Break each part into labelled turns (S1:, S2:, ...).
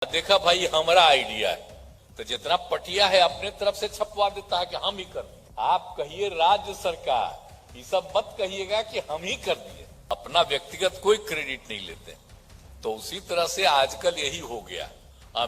S1: देखा भाई, हमारा आइडिया है तो जितना पटिया है अपने तरफ से छपवा देता है कि हम ही कर दिए। आप कहिए राज्य सरकार, ये सब मत कहिएगा कि हम ही कर दिए, अपना व्यक्तिगत कोई क्रेडिट नहीं लेते। तो उसी तरह से आजकल यही हो गया,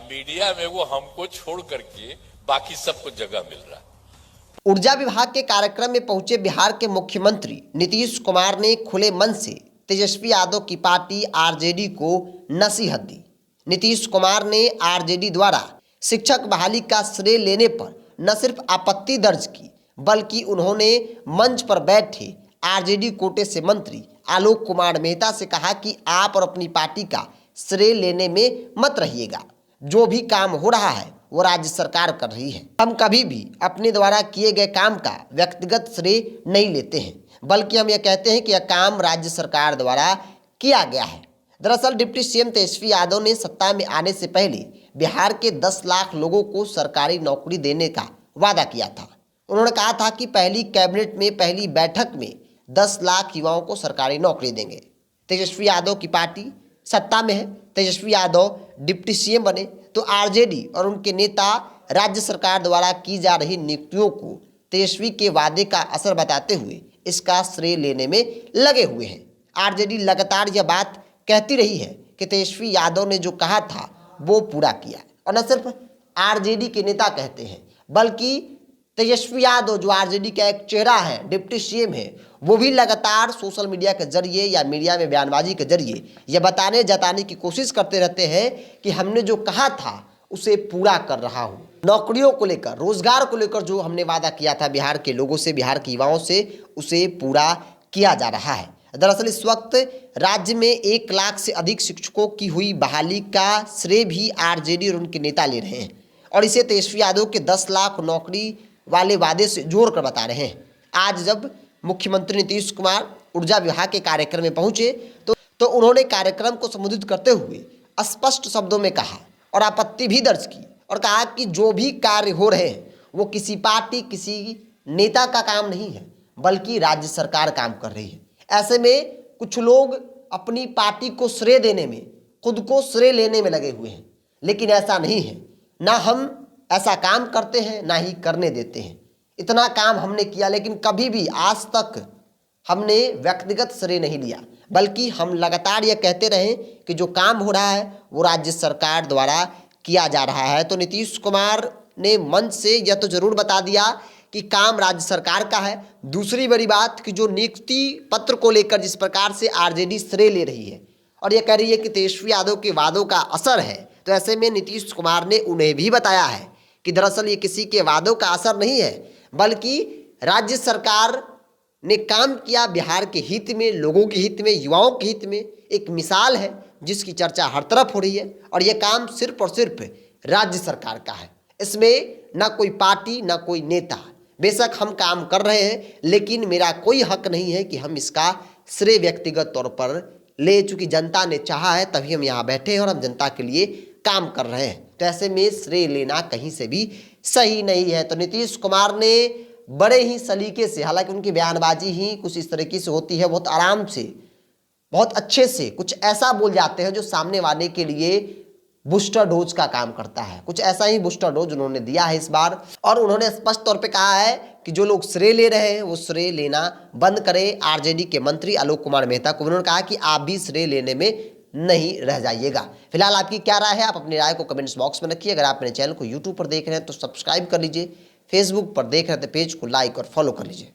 S1: मीडिया में वो हमको छोड़ करके बाकी सबको जगह मिल रहा है।
S2: ऊर्जा विभाग के कार्यक्रम में पहुंचे बिहार के मुख्यमंत्री नीतीश कुमार ने खुले मन से तेजस्वी यादव की पार्टी आरजेडी को नसीहत दी। नीतीश कुमार ने आरजेडी द्वारा शिक्षक बहाली का श्रेय लेने पर न सिर्फ आपत्ति दर्ज की, बल्कि उन्होंने मंच पर बैठे आरजेडी कोटे से मंत्री आलोक कुमार मेहता से कहा कि आप और अपनी पार्टी का श्रेय लेने में मत रहिएगा। जो भी काम हो रहा है वो राज्य सरकार कर रही है। हम कभी भी अपने द्वारा किए गए काम का व्यक्तिगत श्रेय नहीं लेते हैं, बल्कि हम यह कहते हैं कि यह काम राज्य सरकार द्वारा किया गया है। दरअसल डिप्टी सीएम तेजस्वी यादव ने सत्ता में आने से पहले बिहार के 10 लाख लोगों को सरकारी नौकरी देने का वादा किया था। उन्होंने कहा था कि पहली कैबिनेट में पहली बैठक में 10 लाख युवाओं को सरकारी नौकरी देंगे। तेजस्वी यादव की पार्टी सत्ता में है, तेजस्वी यादव डिप्टी सीएम बने तो आरजेडी और उनके नेता राज्य सरकार द्वारा की जा रही नियुक्तियों को तेजस्वी के वादे का असर बताते हुए इसका श्रेय लेने में लगे हुए हैं। आरजेडी लगातार यह बात कहती रही है कि तेजस्वी यादव ने जो कहा था वो पूरा किया, और न सिर्फ आरजेडी के नेता कहते हैं बल्कि तेजस्वी यादव जो आरजेडी का एक चेहरा है, डिप्टी सीएम है, वो भी लगातार सोशल मीडिया के जरिए या मीडिया में बयानबाजी के जरिए यह बताने जताने की कोशिश करते रहते हैं कि हमने जो कहा था उसे पूरा कर रहा हूँ। नौकरियों को लेकर, रोजगार को लेकर जो हमने वादा किया था बिहार के लोगों से, बिहार के युवाओं से, उसे पूरा किया जा रहा है। दरअसल इस वक्त राज्य में 1 लाख से अधिक शिक्षकों की हुई बहाली का श्रेय भी आरजेडी और उनके नेता ले रहे हैं, और इसे तेजस्वी यादव के 10 लाख नौकरी वाले वादे से जोड़कर बता रहे हैं। आज जब मुख्यमंत्री नीतीश कुमार ऊर्जा विभाग के कार्यक्रम में पहुंचे तो उन्होंने कार्यक्रम को संबोधित करते हुए स्पष्ट शब्दों में कहा और आपत्ति भी दर्ज की, और कहा कि जो भी कार्य हो रहे हैं वो किसी पार्टी, किसी नेता का काम नहीं है, बल्कि राज्य सरकार काम कर रही है। ऐसे में कुछ लोग अपनी पार्टी को श्रेय देने में, खुद को श्रेय लेने में लगे हुए हैं, लेकिन ऐसा नहीं है। ना हम ऐसा काम करते हैं, ना ही करने देते हैं। इतना काम हमने किया, लेकिन कभी भी आज तक हमने व्यक्तिगत श्रेय नहीं लिया, बल्कि हम लगातार यह कहते रहे कि जो काम हो रहा है वो राज्य सरकार द्वारा किया जा रहा है। तो नीतीश कुमार ने मंच से यह तो जरूर बता दिया कि काम राज्य सरकार का है। दूसरी बड़ी बात कि जो नियुक्ति पत्र को लेकर जिस प्रकार से आरजेडी श्रेय ले रही है और यह कह रही है कि तेजस्वी यादव के वादों का असर है, तो ऐसे में नीतीश कुमार ने उन्हें भी बताया है कि दरअसल ये किसी के वादों का असर नहीं है, बल्कि राज्य सरकार ने काम किया बिहार के हित में, लोगों के हित में, युवाओं के हित में। एक मिसाल है जिसकी चर्चा हर तरफ हो रही है, और यह काम सिर्फ और सिर्फ राज्य सरकार का है। इसमें ना कोई पार्टी, ना कोई नेता। बेशक हम काम कर रहे हैं, लेकिन मेरा कोई हक नहीं है कि हम इसका श्रेय व्यक्तिगत तौर पर ले, चूंकि जनता ने चाहा है तभी हम यहाँ बैठे हैं और हम जनता के लिए काम कर रहे हैं। तो ऐसे में श्रेय लेना कहीं से भी सही नहीं है। तो नीतीश कुमार ने बड़े ही सलीके से, हालांकि उनकी बयानबाजी ही कुछ इस तरीके से होती है, बहुत आराम से, बहुत अच्छे से कुछ ऐसा बोल जाते हैं जो सामने वाले के लिए बूस्टर डोज का काम करता है। कुछ ऐसा ही बूस्टर डोज उन्होंने दिया है इस बार, और उन्होंने स्पष्ट तौर पे कहा है कि जो लोग श्रेय ले रहे हैं वो श्रेय लेना बंद करें। आरजेडी के मंत्री आलोक कुमार मेहता को उन्होंने कहा कि आप भी श्रेय लेने में नहीं रह जाइएगा। फिलहाल आपकी क्या राय है, आप अपनी राय को कमेंट्स बॉक्स में रखिए। अगर आप मेरे चैनल को यूट्यूब पर देख रहे हैं तो सब्सक्राइब कर लीजिए, फेसबुक पर देख रहे हैं तो पेज को लाइक और फॉलो कर लीजिए।